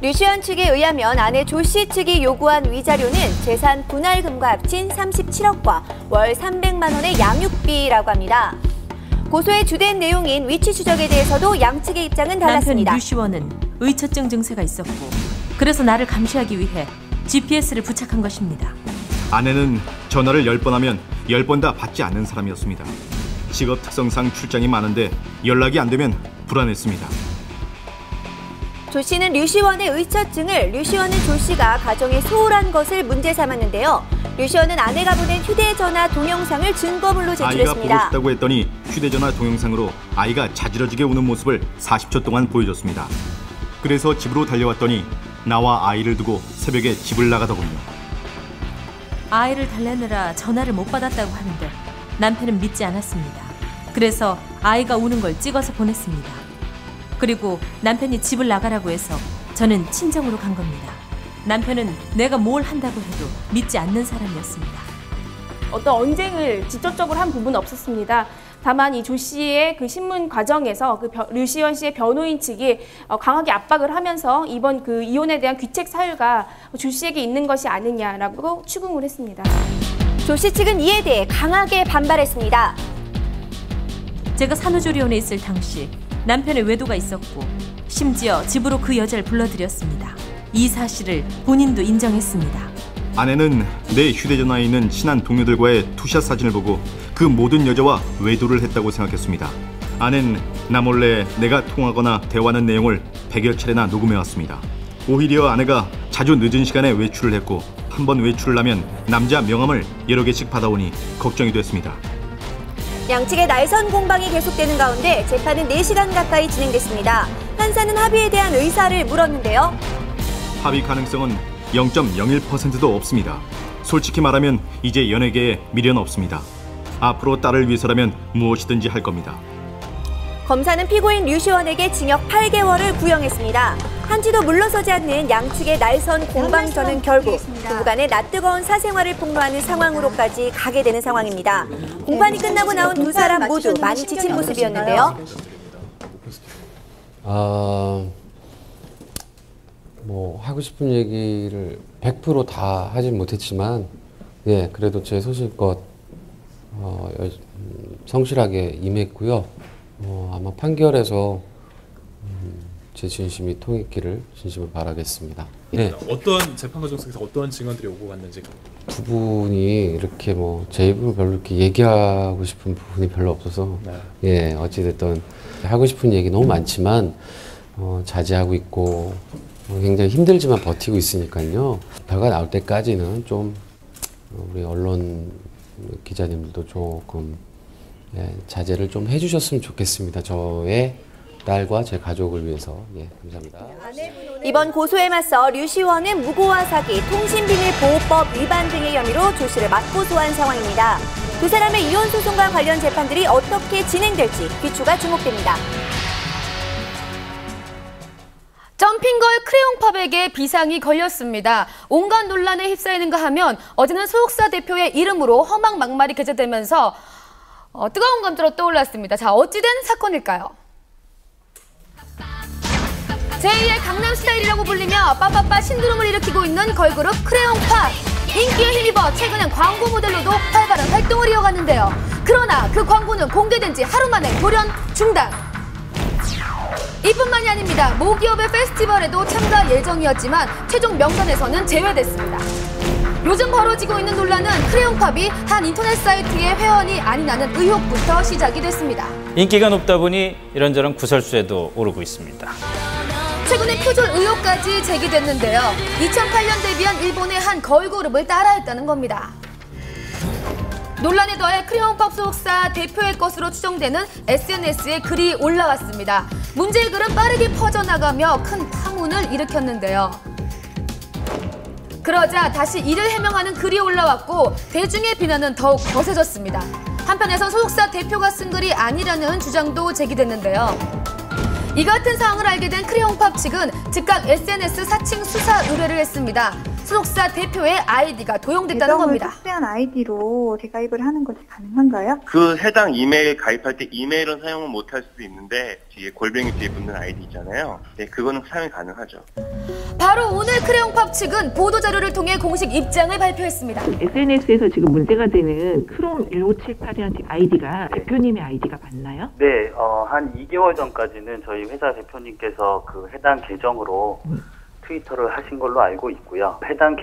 류시원 측에 의하면 아내 조 씨 측이 요구한 위자료는 재산 분할금과 합친 37억과 월 300만 원의 양육비라고 합니다. 고소의 주된 내용인 위치 추적에 대해서도 양측의 입장은 달랐습니다. 남편 류시원은 의처증 증세가 있었고 그래서 나를 감시하기 위해 GPS를 부착한 것입니다. 아내는 전화를 10번 하면 10번 다 받지 않는 사람이었습니다. 직업 특성상 출장이 많은데 연락이 안 되면 불안했습니다. 조 씨는 류시원의 의처증을 류시원은 조 씨가 가정에 소홀한 것을 문제 삼았는데요. 류시원은 아내가 보낸 휴대전화 동영상을 증거물로 제출했습니다. 아이가 보고 싶다고 했더니 휴대전화 동영상으로 아이가 자지러지게 우는 모습을 40초 동안 보여줬습니다. 그래서 집으로 달려왔더니 나와 아이를 두고 새벽에 집을 나가더군요. 아이를 달래느라 전화를 못 받았다고 하는데 남편은 믿지 않았습니다. 그래서 아이가 우는 걸 찍어서 보냈습니다. 그리고 남편이 집을 나가라고 해서 저는 친정으로 간 겁니다. 남편은 내가 뭘 한다고 해도 믿지 않는 사람이었습니다. 어떤 언쟁을 직접적으로 한 부분은 없었습니다. 다만 이 조 씨의 그 신문 과정에서 류시원 씨의 변호인 측이 강하게 압박을 하면서 이번 그 이혼에 대한 귀책 사유가 조 씨에게 있는 것이 아니냐라고 추궁을 했습니다. 조 씨 측은 이에 대해 강하게 반발했습니다. 제가 산후조리원에 있을 당시 남편의 외도가 있었고 심지어 집으로 그 여자를 불러들였습니다. 이 사실을 본인도 인정했습니다. 아내는 내 휴대전화에 있는 친한 동료들과의 투샷 사진을 보고 그 모든 여자와 외도를 했다고 생각했습니다. 아내는 나 몰래 내가 통화하거나 대화하는 내용을 100여 차례나 녹음해왔습니다. 오히려 아내가 자주 늦은 시간에 외출을 했고 한 번 외출을 하면 남자 명함을 여러 개씩 받아오니 걱정이 됐습니다. 양측의 날선 공방이 계속되는 가운데 재판은 4시간 가까이 진행됐습니다. 판사는 합의에 대한 의사를 물었는데요. 합의 가능성은 0.01%도 없습니다. 솔직히 말하면 이제 연예계에 미련 없습니다. 앞으로 딸을 위해서라면 무엇이든지 할 겁니다. 검사는 피고인 류시원에게 징역 8개월을 구형했습니다. 한치도 물러서지 않는 양측의 날선 공방전은 결국 부부간의 낯뜨거운 사생활을 폭로하는 상황으로까지 가게 되는 상황입니다. 공판이 끝나고 나온 두 사람 모두 많이 지친 모습이었는데요. 뭐 하고 싶은 얘기를 100% 다 하진 못했지만 예, 그래도 제 소신껏 성실하게 임했고요. 아마 판결에서 제 진심이 통했기를 진심을 바라겠습니다. 네. 어떤 재판 과정 속에서 어떤 증언들이 오고 갔는지. 두 분이 이렇게 뭐 제 입으로 별로 이렇게 얘기하고 싶은 부분이 별로 없어서 네. 예, 어찌됐든 하고 싶은 얘기 너무 많지만 자제하고 있고 굉장히 힘들지만 버티고 있으니까요. 결과 나올 때까지는 좀 우리 언론 기자님들도 조금 예, 자제를 좀 해주셨으면 좋겠습니다. 저의 딸과 제 가족을 위해서. 예, 감사합니다. 이번 고소에 맞서 류시원은 무고와 사기, 통신비밀보호법 위반 등의 혐의로 조 씨를 맞고소한 상황입니다. 두 사람의 이혼 소송과 관련 재판들이 어떻게 진행될지 귀추가 주목됩니다. 점핑걸 크레용팝에게 비상이 걸렸습니다. 온갖 논란에 휩싸이는가 하면 어제는 소속사 대표의 이름으로 험한 막말이 게재되면서 뜨거운 감정으로 떠올랐습니다. 자, 어찌된 사건일까요? 제2의 강남스타일이라고 불리며 빠빠빠 신드롬을 일으키고 있는 걸그룹 크레용팝. 인기에 힘입어 최근엔 광고 모델로도 활발한 활동을 이어갔는데요. 그러나 그 광고는 공개된 지 하루 만에 돌연 중단. 이뿐만이 아닙니다. 모기업의 페스티벌에도 참가 예정이었지만 최종 명단에서는 제외됐습니다. 요즘 벌어지고 있는 논란은 크레용팝이 한 인터넷 사이트의 회원이 아니라는 의혹부터 시작이 됐습니다. 인기가 높다 보니 이런저런 구설수에도 오르고 있습니다. 최근에 표절 의혹까지 제기됐는데요. 2008년 데뷔한 일본의 한 걸그룹을 따라했다는 겁니다. 논란에 더해 크레용팝 소속사 대표의 것으로 추정되는 SNS에 글이 올라왔습니다. 문제의 글은 빠르게 퍼져나가며 큰 파문을 일으켰는데요. 그러자 다시 이를 해명하는 글이 올라왔고 대중의 비난은 더욱 거세졌습니다. 한편에선 소속사 대표가 쓴 글이 아니라는 주장도 제기됐는데요. 이 같은 상황을 알게 된 크레용팝 측은 즉각 SNS 사칭 수사 의뢰를 했습니다. 소속사 대표의 아이디가 도용됐다는 겁니다. 특수한 아이디로 재가입을 하는 것이 가능한가요? 그 해당 이메일 가입할 때 이메일은 사용을 못할 수도 있는데 뒤에 골뱅이 뒤에 붙는 아이디 있잖아요. 네, 그거는 사용이 가능하죠. 바로 오늘 크레용팝 측은 보도자료를 통해 공식 입장을 발표했습니다. SNS에서 지금 문제가 되는 크롬 1578이라는 아이디가 대표님의 아이디가 맞나요? 네, 한 2개월 전까지는 저희 회사 대표님께서 그 해당 계정으로 트위터를 하신 걸로 알고 있고요. 해당